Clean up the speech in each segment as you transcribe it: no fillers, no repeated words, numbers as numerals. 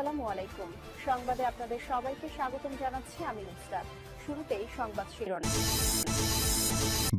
আসসালামু আলাইকুম। সংবাদে আপনাদের সবাইকে স্বাগতম জানাচ্ছি আমি নুসরাত। শুরুতেই সংবাদ শিরোনাম।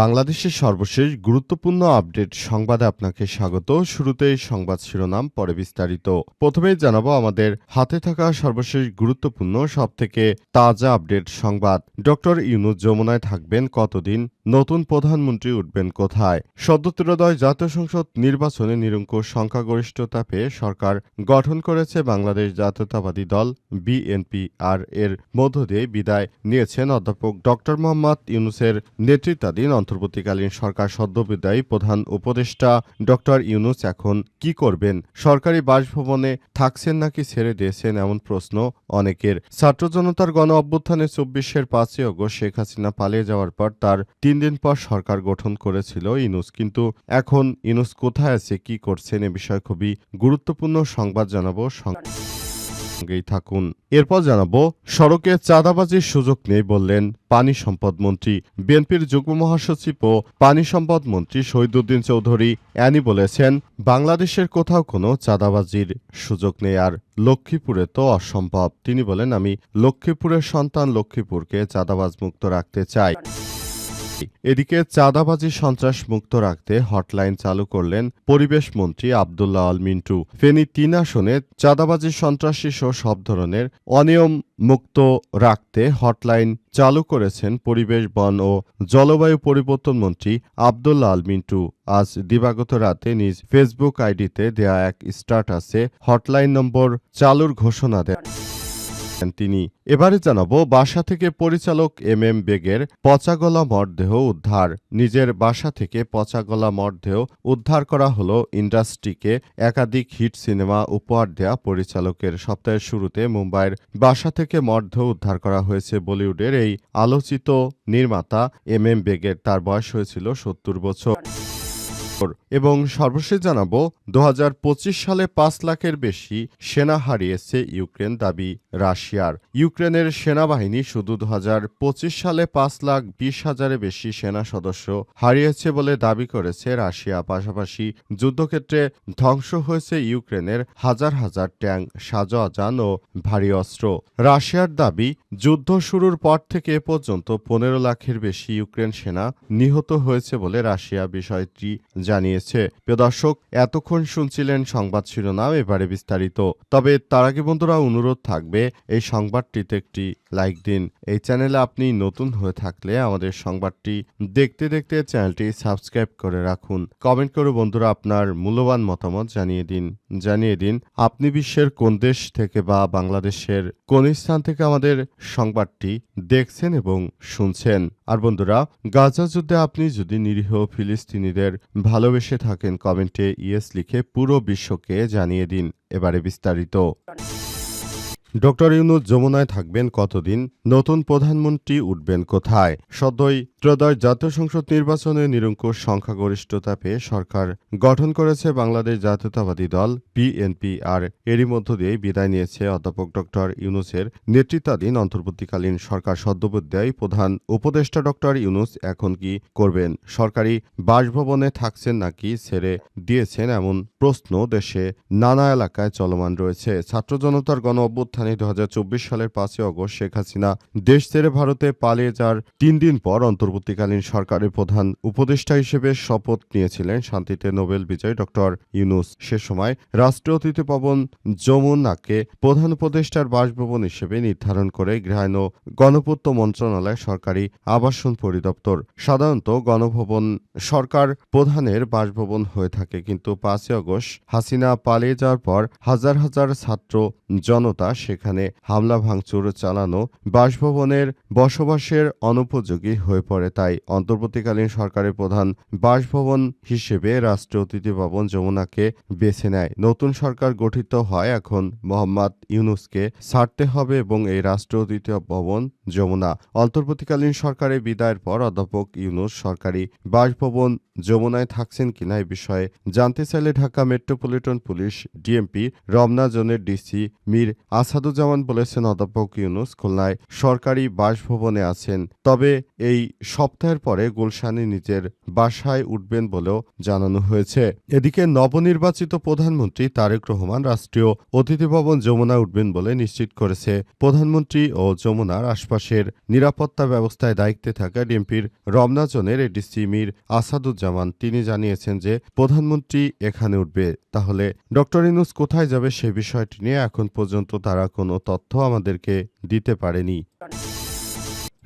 বাংলাদেশের সর্বশেষ গুরুত্বপূর্ণ আপডেট সংবাদে আপনাকে স্বাগত। শুরুতেই সংবাদ শিরোনাম, পরে বিস্তারিত। প্রথমেই জানাবো আমাদের হাতে থাকা সর্বশেষ গুরুত্বপূর্ণ সবথেকে তাজা আপডেট সংবাদ। ডক্টর ইউনূস যমুনায় থাকবেন কতদিন? নতুন প্রধানমন্ত্রী উঠবেন কোথায়? সদ্যত্রোদয় জাতীয় সংসদ নির্বাচনে নিরঙ্কুশ সংখ্যাগরিষ্ঠতা পেয়ে সরকার গঠন করেছে বাংলাদেশ জাতীয়তাবাদী দল বিএনপি। আর এর মধ্য দিয়ে বিদায় নিয়েছেন অধ্যাপক ডক্টর মোহাম্মদ ইউনূসের নেতৃত্বাধীন অন্তর্বর্তীকালীন সরকার। সদ্যবিদায়ী প্রধান উপদেষ্টা ডক্টর ইউনূস এখন কি করবেন? সরকারি বাসভবনে থাকছেন নাকি ছেড়ে দিয়েছেন, এমন প্রশ্ন অনেকের। ছাত্র জনতার গণ অভ্যুত্থানে ২৪-এর ৫ই আগস্ট শেখ হাসিনা পালিয়ে যাওয়ার পর তার ৩ দিন পর সরকার গঠন করেছিল ইউনূস। কিন্তু এখন ইউনূস কোথায় আছে, কি করছেন, এ বিষয়ে খুবই গুরুত্বপূর্ণ সংবাদ জানাবো। সঙ্গেই থাকুন। এরপর জানাবো, সড়কে চাঁদাবাজির সুযোগ নেই বললেন পানি সম্পদ মন্ত্রী। বিএনপির যুগ্ম মহাসচিব ও পানি সম্পদ মন্ত্রী শহীদুদ্দীন চৌধুরী অ্যানি বলেছেন, বাংলাদেশের কোথাও কোনো চাঁদাবাজির সুযোগ নেই, আর লক্ষ্মীপুরে তো অসম্ভব। তিনি বলেন, আমি লক্ষ্মীপুরের সন্তান, লক্ষ্মীপুরকে চাঁদাবাজ মুক্ত রাখতে চাই। এদিকে চাঁদাবাজি সন্ত্রাস মুক্ত রাখতে হটলাইন চালু করলেন পরিবেশ মন্ত্রী আব্দুল্লাহ আল মিন্টু। ফেনী ৩ আসনে চাঁদাবাজি, সন্ত্রাসী সহ সব ধরনের অনিয়ম মুক্ত রাখতে হটলাইন চালু করেছেন পরিবেশ, বন ও জলবায়ু পরিবর্তন মন্ত্রী আব্দুল্লাহ আল মিন্টু। আজ দিবাগত রাতে নিজ ফেসবুক আইডিতে দেয়া এক স্ট্যাটাসে হটলাইন নম্বর চালুর ঘোষণা দেন তিনি। এবারে জানাবো, বাসা থেকে পরিচালক এম বেগের পচাগলা মরদেহ উদ্ধার। নিজের বাসা থেকে পচাগলা মরদেহ উদ্ধার করা হলো ইন্ডাস্ট্রিকে একাধিক হিট সিনেমা উপহার দেয়া পরিচালকের। সপ্তাহের শুরুতে মুম্বাইয়ের বাসা থেকে মরদেহ উদ্ধার করা হয়েছে বলিউডের এই আলোচিত নির্মাতা এম বেগের। তার বয়স হয়েছিল ৭০ বছর। এবং সর্বশেষ জানাবো, ২০২৫ সালে ৫ লাখের বেশি সেনা হারিয়েছে ইউক্রেন, দাবি রাশিয়ার। ইউক্রেনের সেনাবাহিনী শুধু ২০২৫ সালে ৫,২০,০০০-এর বেশি সেনা সদস্য হারিয়েছে বলে দাবি করেছে রাশিয়া। পাশাপাশি যুদ্ধক্ষেত্রে ধ্বংস হয়েছে ইউক্রেনের হাজার হাজার ট্যাঙ্ক, সাজোয়াজান ও ভারী অস্ত্র। রাশিয়ার দাবি, যুদ্ধ শুরুর পর থেকে এ পর্যন্ত ১৫ লাখের বেশি ইউক্রেন সেনা নিহত হয়েছে বলে রাশিয়া বিষয়টি জানিয়েছে। প্রিয় দর্শক, এতক্ষণ শুনছিলেন সংবাদ শিরোনাম, এবারে বিস্তারিত। তবে তার আগে বন্ধুরা, অনুরোধ থাকবে এই সংবাদটিতে একটি লাইক দিন। এই চ্যানেলে আপনি নতুন হয়ে থাকলে আমাদের সংবাদটি দেখতে দেখতে চ্যানেলটি সাবস্ক্রাইব করে রাখুন। কমেন্ট করে বন্ধুরা আপনার মূল্যবান মতামত জানিয়ে দিন আপনি বিশ্বের কোন দেশ থেকে বা বাংলাদেশের কোন স্থান থেকে আমাদের সংবাদটি দেখছেন এবং শুনছেন। আর বন্ধুরা, গাজা যুদ্ধে আপনি যদি নিরীহ ফিলিস্তিনিদের ভালোবেসে থাকেন, কমেন্টে ইয়েস লিখে পুরো বিশ্বকে জানিয়ে দিন। এবারে বিস্তারিত। ডক্টর ইউনূস যমুনায় থাকবেন কতদিন? নতুন প্রধানমন্ত্রী উঠবেন কোথায়? সদ্যই ত্রয়োদশ জাতীয় সংসদ নির্বাচনে নিরঙ্কুশ সংখ্যাগরিষ্ঠতা পেয়ে সরকার গঠন করেছে বাংলাদেশ জাতীয়তাবাদী দল বিএনপি। আর এরই মধ্য দিয়ে বিদায় নিয়েছে অধ্যাপক ডক্টর ইউনূসের নেতৃত্বাধীন অন্তর্বর্তীকালীন সরকার। সদ্যবিদায়ী প্রধান উপদেষ্টা ডক্টর ইউনূস এখন কি করবেন? সরকারি বাসভবনে থাকছেন নাকি ছেড়ে দিয়েছেন, এমন প্রশ্ন দেশে নানা এলাকায় চলমান রয়েছে। ছাত্র জনতার গণ অভ্যুত্থানে ২০২৪ সালের ৫ই আগস্ট শেখ হাসিনা দেশ ছেড়ে ভারতে পালিয়ে যাওয়ার ৩ দিন পর অন্তর্বর্তীকালীন সরকারের প্রধান উপদেষ্টা হিসেবে শপথ নিয়েছিলেন শান্তিতে নোবেল বিজয়ী ডক্টর ইউনূস। সে সময় রাষ্ট্রীয় অতিথি ভবন যমুনাকে প্রধান উপদেষ্টার বাসভবন হিসেবে নির্ধারণ করে গৃহায়ন ও গণপূর্ত মন্ত্রণালয় সরকারি আবাসন পরিদপ্তর। সাধারণত গণভবন সরকার প্রধানের বাসভবন হয়ে থাকে, কিন্তু ৫ই আগস্ট হাসিনা পালিয়ে যাওয়ার পর হাজার হাজার ছাত্র জনতা সেখানে হামলা ভাঙচুর চালানো বাসভবনের বসবাসের অনুপযোগী হয়ে পড়ে। তাই অন্তর্বর্তীকালীন সরকারের প্রধান বাসভবন হিসেবে রাষ্ট্রীয় অতিথি ভবন যমুনাকে বেছে নেয়। নতুন সরকার গঠিত হয়, এখন মোহাম্মদ ইউনূসকে ছাড়তে হবে এবং এই রাষ্ট্রীয় অতিথি ভবন যমুনা। অন্তর্বর্তীকালীন সরকারের বিদায়ের পর অধ্যাপক ইউনূস সরকারি বাসভবন যমুনায় থাকছেন কিনা এ বিষয়ে জানতে চাইলে Dhaka metropolitan police DMP Ramna জোনের ডিসি মীর আসাদুজ্জামান বলেছেন, অধ্যাপক ইউনূস খুলনায় সরকারি বাসভবনে আছেন, তবে এই সপ্তাহের পরে গুলশানে নিজের বাসায় উঠবেন বলেও জানানো হয়েছে। এদিকে নবনির্বাচিত প্রধানমন্ত্রী তারেক রহমান রাষ্ট্রীয় অতিথি ভবন যমুনায় উঠবেন বলে নিশ্চিত করেছে। প্রধানমন্ত্রী ও যমুনার আশপাশের নিরাপত্তা ব্যবস্থায় দায়িত্বে থাকা ডিএমপির রমনা জোনের এডিসি মীর আসাদুজ্জামান তিনি জানিয়েছেন যে প্রধানমন্ত্রী এখানে উঠবে। তাহলে ডক্টর ইউনূস কোথায় যাবে সে বিষয়টি নিয়ে এখন পর্যন্ত তারা কোনো তথ্য আমাদেরকে দিতে পারেনি।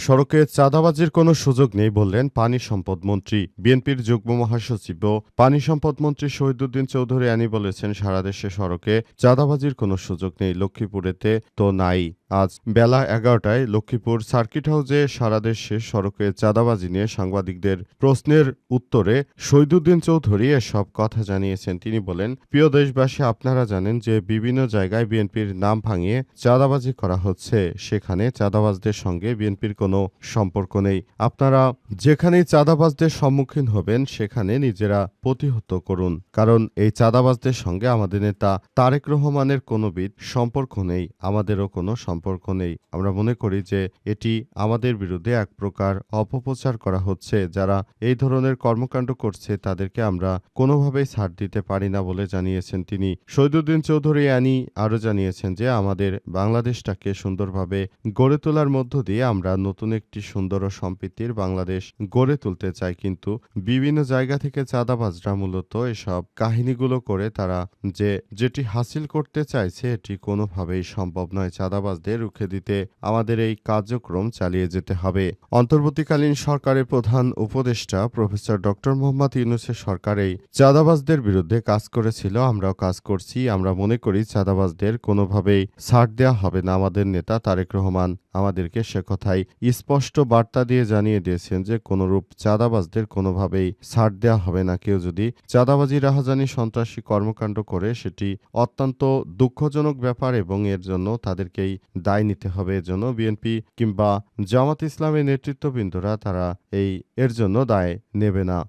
সড়কে চাঁদাবাজির কোনো সুযোগ নেই বললেন পানি সম্পদ মন্ত্রী। বিএনপির যুগ্ম মহাসচিব ও পানি সম্পদ মন্ত্রী শহীদুদ্দীন চৌধুরী আনি বলেছেন, সারা দেশে সড়কে চাঁদাবাজির কোনো সুযোগ নেই, লক্ষ্মীপুরেতে তো নাই। আজ বেলা ১১টায় লক্ষ্মীপুর সার্কিট হাউসে সারা দেশে সড়কে চাঁদাবাজি নিয়ে সাংবাদিকদের প্রশ্নের উত্তরে শহীদুদ্দীন চৌধুরী এসব কথা জানিয়েছেন। তিনি বলেন, প্রিয় দেশবাসী, আপনারা জানেন যে বিভিন্ন জায়গায় বিএনপির নাম ভাঙিয়ে চাঁদাবাজি করা হচ্ছে। সেখানে চাঁদাবাজদের সঙ্গে বিএনপির কোনো সম্পর্ক নেই। আপনারা যেখানেই চাঁদাবাজদের সম্মুখীন হবেন সেখানে নিজেরা প্রতিহত করুন, কারণ এই চাঁদাবাজদের সঙ্গে আমাদের নেতা তারেক রহমানের কোনোবিধ সম্পর্ক নেই, আমাদেরও কোনো সম্পর্ক নেই। আমরা মনে করি যে এটি আমাদের বিরুদ্ধে এক প্রকার অপপ্রচার করা হচ্ছে। যারা এই ধরনের কর্মকাণ্ড করছে তাদেরকে আমরা কোনোভাবেই ছাড় দিতে পারি না বলে জানিয়েছেন তিনি। শহীদুদ্দীন চৌধুরী আনি আরও জানিয়েছেন যে আমাদের বাংলাদেশটাকে সুন্দরভাবে গড়ে তোলার মধ্য দিয়ে আমরা নতুন একটি সুন্দর ও সম্প্রীতির বাংলাদেশ গড়ে তুলতে চাই, কিন্তু বিভিন্ন জায়গা থেকে চাঁদাবাজরা মূলত এসব কাহিনীগুলো করে তারা যেটি হাসিল করতে চাইছে এটি কোনোভাবেই সম্ভব নয়। চাঁদাবাজদের রুখে দিতে আমাদের এই কার্যক্রম চালিয়ে যেতে হবে। অন্তর্বর্তীকালীন সরকারের প্রধান উপদেষ্টা প্রফেসর ডক্টর মোহাম্মদ ইউনূসের সরকার এই চাঁদাবাজদের বিরুদ্ধে কাজ করেছিল, আমরাও কাজ করছি। আমরা মনে করি চাঁদাবাজদের কোনোভাবেই ছাড় দেওয়া হবে না। আমাদের নেতা তারেক রহমান আমাদেরকে সে কথাই স্পষ্ট বার্তা দিয়ে জানিয়ে দিয়েছেন যে কোনরূপ চাঁদাবাজদের কোনোভাবেই ছাড় দেওয়া হবে না। কেউ যদি চাঁদাবাজি, রাহাজানি, সন্ত্রাসী কর্মকাণ্ড করে সেটি অত্যন্ত দুঃখজনক ব্যাপার এবং এর জন্য তাদেরকেই দায় নিতে হবে। এর জন্য বিএনপি কিংবা জামাত ইসলামের নেতৃত্ববৃন্দরা তারা এর জন্য দায় নেবে না।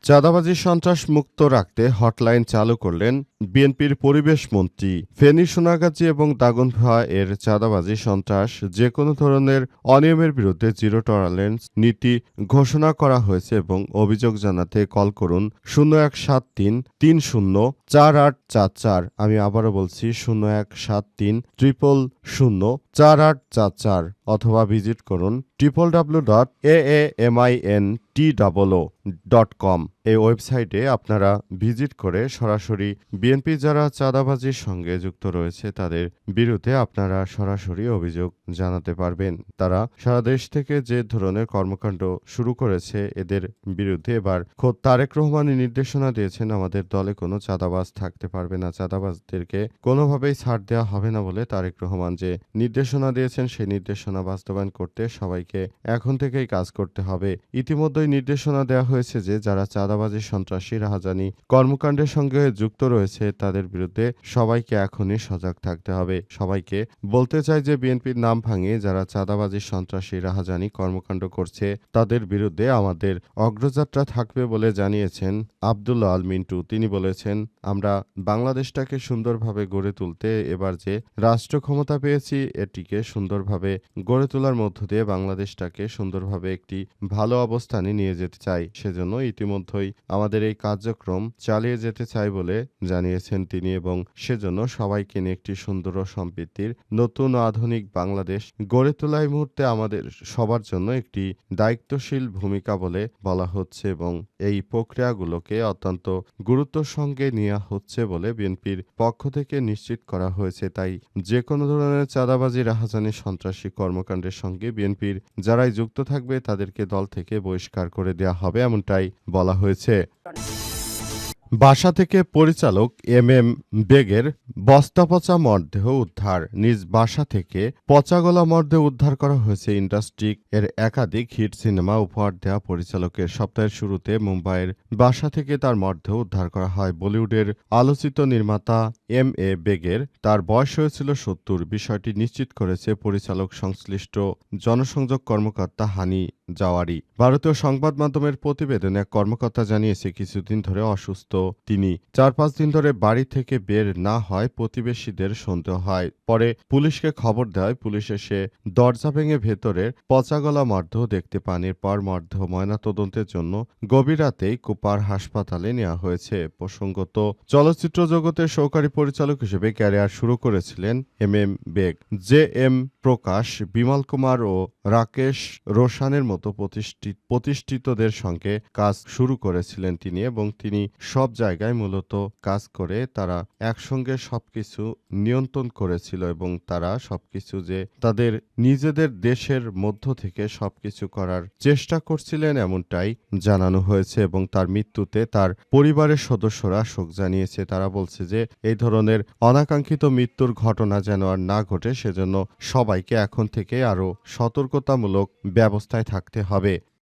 চাঁদাবাজি সন্ত্রাস মুক্ত রাখতে হটলাইন চালু করলেন বিএনপির পরিবেশ মন্ত্রী। ফেনী, সোনাগাজী এবং দাগনভূঞা এর চাঁদাবাজি, সন্ত্রাস, যে কোনো ধরনের অনিয়মের বিরুদ্ধে জিরো টলারেন্স নীতি ঘোষণা করা হয়েছে এবং অভিযোগ জানাতে কল করুন 0173 30 4844। আমি আবারও বলছি 0173 000 4844 অথবা ভিজিট করুন www.aamintoo.com। এই ওয়েবসাইটে আপনারা ভিজিট করে সরাসরি বিএনপি যারা চাঁদাবাজির সঙ্গে যুক্ত রয়েছে তাদের বিরুদ্ধে আপনারা সরাসরি অভিযোগ জানাতে পারবেন। তারা সারা দেশ থেকে যে ধরনের কর্মকাণ্ড শুরু করেছে এদের বিরুদ্ধে এবার খোদ তারেক রহমানই নির্দেশনা দিয়েছেন, আমাদের দলে কোনো চাঁদাবাজ থাকতে পারবে না, চাঁদাবাজদেরকে কোনোভাবেই ছাড় দেওয়া হবে না বলে তারেক রহমান যে নির্দেশনা দিয়েছেন সেই নির্দেশনা বাস্তবায়ন করতে সবাইকে এখন থেকেই কাজ করতে হবে। ইতিমধ্যেই নির্দেশনা দেওয়া হয়েছে যে যারা চাঁদাবাজি, সন্ত্রাসী, রাহাজানি কর্মকাণ্ডের সঙ্গে যুক্ত রয়েছে তাদের বিরুদ্ধে সবাইকে এখনই সজাগ থাকতে হবে। সবাইকে বলতে চাই যে বিএনপির নাম ভাঙিয়ে যারা চাঁদাবাজি, সন্ত্রাসী, রাহাজানি কর্মকাণ্ড করছে তাদের বিরুদ্ধে আমাদের অগ্রযাত্রা থাকবে বলে জানিয়েছেন আব্দুল্লাহ আল মিন্টু। তিনি বলেছেন, আমরা বাংলাদেশটাকে সুন্দরভাবে গড়ে তুলতে এবার যে রাষ্ট্র ক্ষমতা পেয়েছি এটিকে সুন্দরভাবে গড়ে তোলার মধ্য দিয়ে বাংলাদেশটাকে সুন্দরভাবে একটি ভালো অবস্থানে নিয়ে যেতে চাই। সেজন্য ইতিমধ্যেই আমাদের এই কার্যক্রম চালিয়ে যেতে চাই বলে জানিয়েছেন তিনি এবং সেজন্য সবাইকে নিয়ে একটি সুন্দর ও সম্প্রীতির নতুন আধুনিক বাংলাদেশ গড়ে তোলাই মুহূর্তে আমাদের সবার জন্য একটি দায়িত্বশীল ভূমিকা বলে বলা হচ্ছে এবং এই প্রক্রিয়াগুলোকে অত্যন্ত গুরুত্বের সঙ্গে নেওয়া হচ্ছে বলে বিএনপির পক্ষ থেকে নিশ্চিত করা হয়েছে। তাই যে কোনো ধরনের চাঁদাবাজি, রাহাজানি, সন্ত্রাসী কর্মকাণ্ডের সঙ্গে বিএনপির যারাই যুক্ত থাকবে তাদেরকে দল থেকে বহিষ্কার করে দেওয়া হবে এমনটাই বলা হয়েছে। বাসা থেকে পরিচালক এম বেগের বস্তাপচা মরদেহ উদ্ধার। নিজ বাসা থেকে পচাগলা মরদেহ উদ্ধার করা হয়েছে। ইন্ডাস্ট্রি এর একাধিক হিট সিনেমা উপহার দেওয়া পরিচালকের সপ্তাহের শুরুতে মুম্বাইয়ের বাসা থেকে তার মরদেহ উদ্ধার করা হয়। বলিউডের আলোচিত নির্মাতা এম বেগের তার বয়স হয়েছিল 70। বিষয়টি নিশ্চিত করেছে পরিচালক সংশ্লিষ্ট জনসংযোগ কর্মকর্তা হানি যাওয়ারই। ভারতীয় সংবাদ মাধ্যমের প্রতিবেদনে এক কর্মকর্তা জানিয়েছে কিছুদিন ধরে অসুস্থ তিনি। 4-5 দিন ধরে বাড়ি থেকে বের না হয় প্রতিবেশীদের সন্দেহ হয়। পরে পুলিশকে খবর দেয়, পুলিশ এসে দরজা ভেঙে ভেতরের পচাগলা মরদেহ দেখতে পান। এরপর মরদেহ ময়নাতদন্তের জন্য গভীর রাতেই কুপার হাসপাতালে নেওয়া হয়েছে। প্রসঙ্গত, চলচ্চিত্র জগতের সহকারী পরিচালক হিসেবে ক্যারিয়ার শুরু করেছিলেন এম বেগ। এম প্রকাশ, বিমল কুমার ও রাকেশ রোশানের মতো প্রতিষ্ঠিতদের সঙ্গে কাজ শুরু করেছিলেন তিনি, এবং তিনি সব জায়গায় মূলত কাজ করে তারা একসঙ্গে সবকিছু নিয়ন্ত্রণ করেছিল এবং তারা সবকিছু যে তাদের নিজেদের দেশের মধ্য থেকে সবকিছু করার চেষ্টা করছিলেন এমনটাই জানানো হয়েছে। এবং তার মৃত্যুতে তার পরিবারের সদস্যরা শোক জানিয়েছে। তারা বলছে যে এই ধরনের অনাকাঙ্ক্ষিত মৃত্যুর ঘটনা যেন আর না ঘটে, সেজন্য সবাইকে এখন থেকে আরও সতর্কতামূলক ব্যবস্থায় থাকতে হবে।